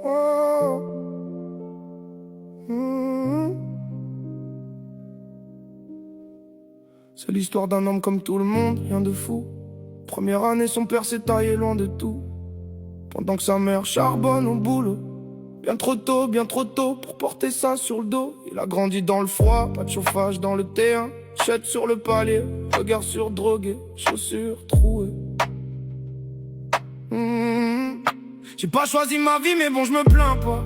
Oh. C'est l'histoire d'un homme comme tout le monde, rien de fou. Première année, son père s'est taillé loin de tout, pendant que sa mère charbonne au boulot. Bien trop tôt pour porter ça sur le dos. Il a grandi dans le froid, pas de chauffage dans le T1. Chette sur le palier, regard sur drogué, chaussures trouées. J'ai pas choisi ma vie mais bon je me plains pas.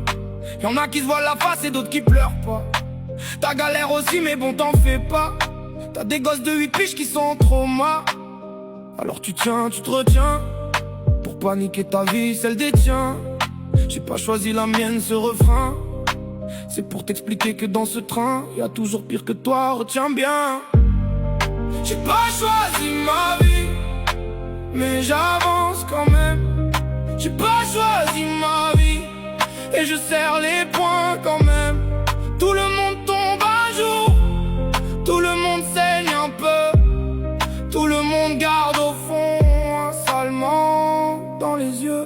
Y'en a qui se voient la face et d'autres qui pleurent pas. T'as galère aussi mais bon t'en fais pas. T'as des gosses de 8 piges qui sont en trauma. Alors tu tiens, tu te retiens. Pour paniquer ta vie, celle des tiens. J'ai pas choisi la mienne, ce refrain. C'est pour t'expliquer que dans ce train y'a toujours pire que toi, retiens bien. J'ai pas choisi ma vie, mais j'avance quand même. J'ai pas choisi ma vie, et je serre les poings quand même. Tout le monde tombe un jour, tout le monde saigne un peu, tout le monde garde au fond un salement dans les yeux.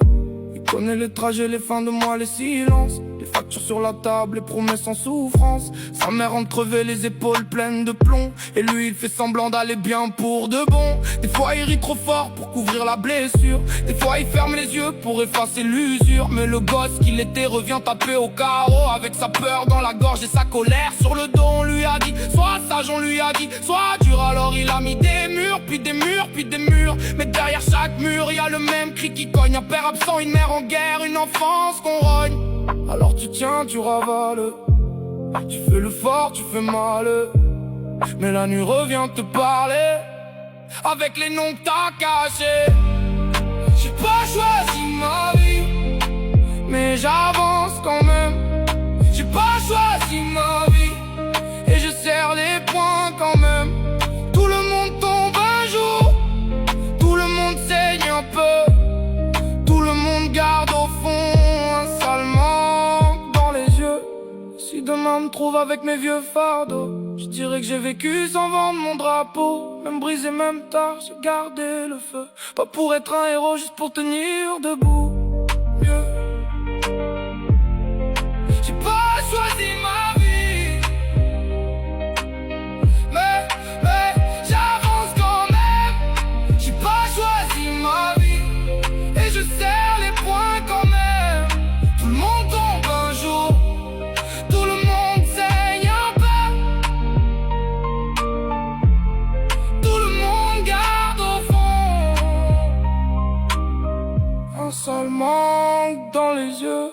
Il connaît les trajets, les fins de mois, les silences, les factures sur la table, les promesses en souffrance. Sa mère entrevait les épaules pleines de plomb, et lui il fait semblant d'aller bien pour de bon. Des fois il rit trop fort pour couvrir la blessure, des fois il ferme les yeux pour effacer l'usure. Mais le gosse qu'il était revient taper au carreau, avec sa peur dans la gorge et sa colère sur le dos. On lui a dit, sois sage, on lui a dit, sois dur. Alors il a mis des murs, puis des murs, puis des murs. Mais derrière chaque mur y a le même cri qui cogne. Un père absent, une mère en guerre, une enfance qu'on rogne. Alors tu tiens, tu ravales, tu fais le fort, tu fais mal, mais la nuit revient te parler, avec les noms que t'as cachés. J'ai pas choisi ma vie, mais j'avance quand même. J'ai pas choisi ma vie, et je serre les poings quand même. Tout le monde tombe un jour, tout le monde saigne un peu, tout le monde garde au fond un sale manque dans les yeux. Si demain me trouve avec mes vieux fardeaux, je dirais que j'ai vécu sans vendre mon drapeau. Même brisé, même tard, j'ai gardé le feu. Pas pour être un héros, juste pour tenir debout. Mieux. J'ai pas choisi ma vie, mais j'avance quand même. J'ai pas choisi ma vie, et je serre les poings quand même. Tout le monde tombe un jour, tout le monde saigne un peu, tout le monde garde au fond un seul manque dans les yeux.